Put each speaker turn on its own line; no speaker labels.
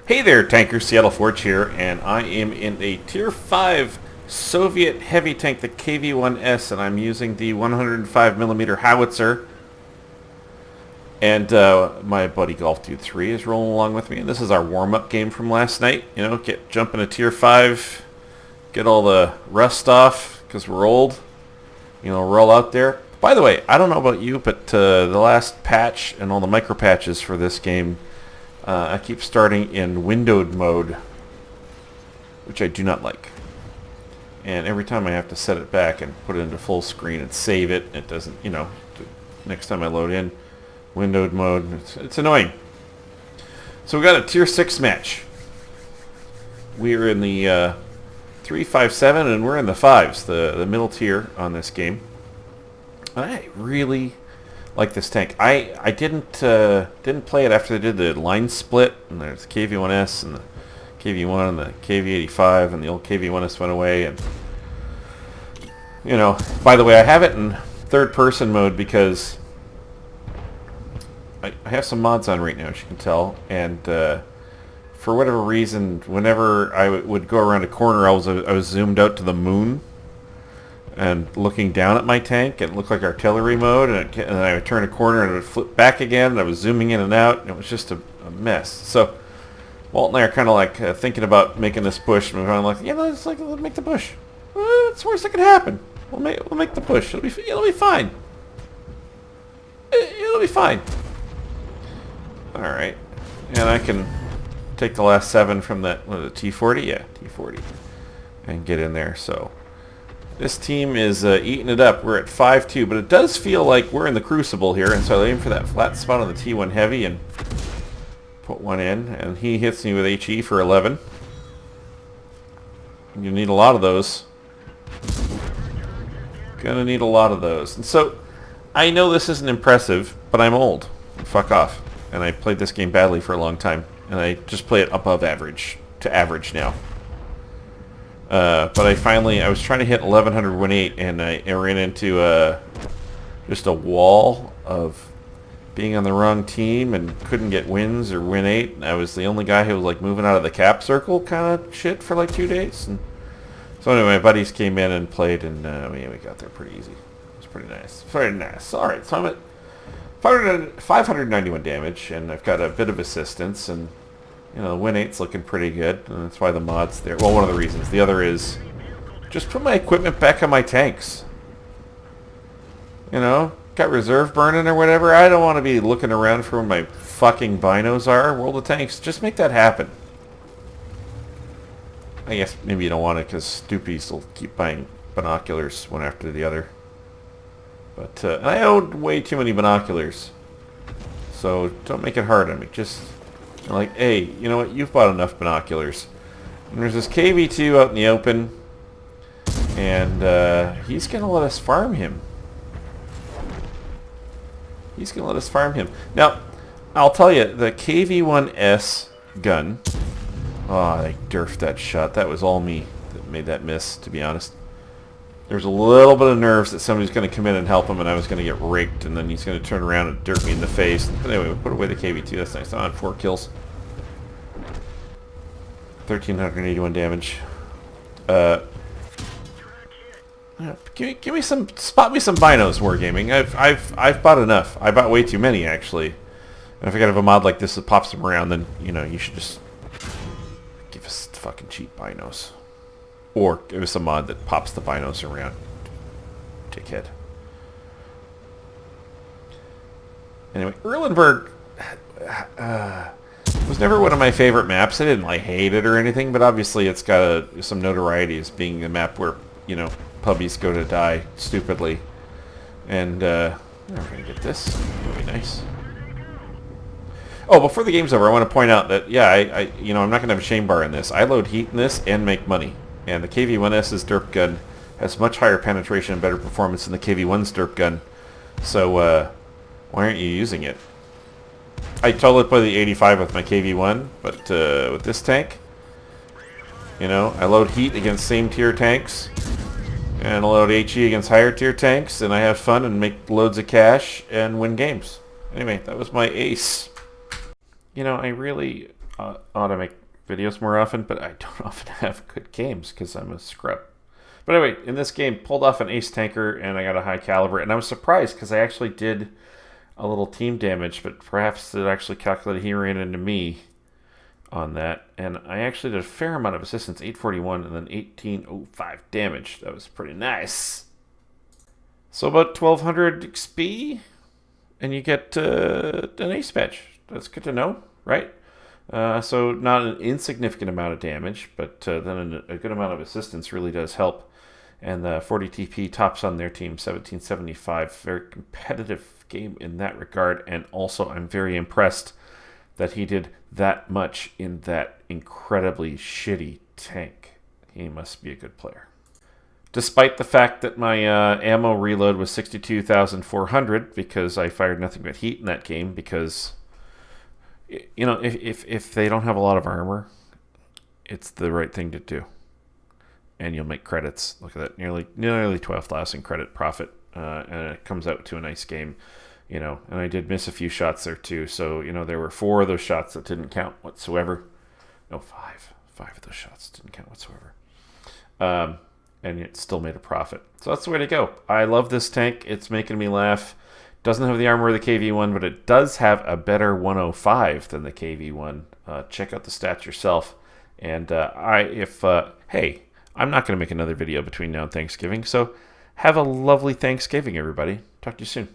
Hey there, Tanker, Seattle Forge here, and I am in a Tier 5 Soviet heavy tank, the KV1-S, and I'm using the 105mm howitzer. And my buddy Golf Dude 3 is rolling along with me, and this is our warm-up game from last night. You know, jump into Tier 5, get all the rust off, because we're old. You know, roll out there. By the way, I don't know about you, but the last patch and all the micro patches for this game, I keep starting in windowed mode, which I do not like. And every time I have to set it back and put it into full screen and save it, it doesn't, you know, next time I load in windowed mode, it's annoying. So we got a Tier 6 match. We're in the 3, 5, 7, and we're in the 5s, the middle tier on this game. I really like this tank. I didn't play it after they did the line split, and there's the KV1-S and the KV1 and the KV85, and the old KV1-S went away. And you know, by the way, I have it in third-person mode because I have some mods on right now, as you can tell, and for whatever reason, whenever I would go around a corner, I was zoomed out to the moon and looking down at my tank, and it looked like artillery mode, and then I would turn a corner and it would flip back again, and I was zooming in and out, and it was just a mess. So Walt and I are kind of like thinking about making this push, and I'm like, yeah, let's make the push. What's the worst that can happen? We'll make the push. It'll be fine. It'll be fine. All right, and I can take the last 7 from that, what is it, T40? Yeah, T40, and get in there. So this team is eating it up. We're at 5-2, but it does feel like we're in the crucible here, and so I aim for that flat spot on the T1 heavy and put one in, and he hits me with HE for 11. You need a lot of those. Gonna need a lot of those. And so I know this isn't impressive, but I'm old. Fuck off. And I played this game badly for a long time, and I just play it above average to average now. But I was trying to hit 1100 win 8, and I ran into just a wall of being on the wrong team and couldn't get wins or win 8. And I was the only guy who was like moving out of the cap circle kind of shit for like 2 days. And so anyway, my buddies came in and played, and we got there pretty easy. It was pretty nice. Very nice. All right, so I'm at 591 damage, and I've got a bit of assistance, and you know, the win 8's looking pretty good, and that's why the mod's there. Well, one of the reasons. The other is just put my equipment back on my tanks. You know, got reserve burning or whatever. I don't want to be looking around for where my fucking binos are. World of Tanks, just make that happen. I guess maybe you don't want it because stoopies will keep buying binoculars one after the other. But and I own way too many binoculars, so don't make it hard on me. Just like, hey, you know what? You've bought enough binoculars. And there's this KV2 out in the open, and he's gonna let us farm him. He's gonna let us farm him. Now, I'll tell you, the KV1-S gun. Oh, I derfed that shot. That was all me that made that miss, to be honest. There's a little bit of nerves that somebody's going to come in and help him, and I was going to get raked, and then he's going to turn around and dirt me in the face. But anyway, we put away the KV2. That's nice. I'm on 4 kills. 1,381 damage. Give me some, spot me some binos, Wargaming. I've bought enough. I bought way too many, actually. And if I got a mod like this that pops them around, then you know you should just give us fucking cheap binos. Or give us a mod that pops the binos around. Dickhead. Anyway, Erlenberg was never one of my favorite maps. I didn't like hate it or anything, but obviously it's got some notoriety as being a map where, you know, puppies go to die stupidly. And we're gonna get this. That'll be nice. Oh, before the game's over, I want to point out that yeah, you know, I'm not gonna have a shame bar in this. I load heat in this and make money. And the KV1-S's derp gun has much higher penetration and better performance than the KV1's derp gun. So why aren't you using it? I totally play the 85 with my KV1, but with this tank, you know, I load heat against same tier tanks, and I load HE against higher tier tanks, and I have fun and make loads of cash and win games. Anyway, that was my ace. You know, I really ought to make videos more often, but I don't often have good games because I'm a scrub. But anyway, in this game, pulled off an ace tanker, and I got a high caliber, and I was surprised because I actually did a little team damage, but perhaps it actually calculated he ran into me on that, and I actually did a fair amount of assistance, 841 and then 1805 damage. That was pretty nice. So about 1200 XP, and you get an ace badge. That's good to know, right? So not an insignificant amount of damage, but then a good amount of assistance really does help. And the 40 TP tops on their team, 1775. Very competitive game in that regard, and also I'm very impressed that he did that much in that incredibly shitty tank. He must be a good player. Despite the fact that my ammo reload was 62,400 because I fired nothing but heat in that game, because, you know, if they don't have a lot of armor, it's the right thing to do. And you'll make credits. Look at that, nearly 12,000 credit profit, and it comes out to a nice game. You know, and I did miss a few shots there too. So, you know, there were 4 of those shots that didn't count whatsoever. No, 5. 5 of those shots didn't count whatsoever. And it still made a profit. So that's the way to go. I love this tank. It's making me laugh. Doesn't have the armor of the KV1, but it does have a better 105 than the KV1. Check out the stats yourself. And hey, I'm not going to make another video between now and Thanksgiving. So have a lovely Thanksgiving, everybody. Talk to you soon.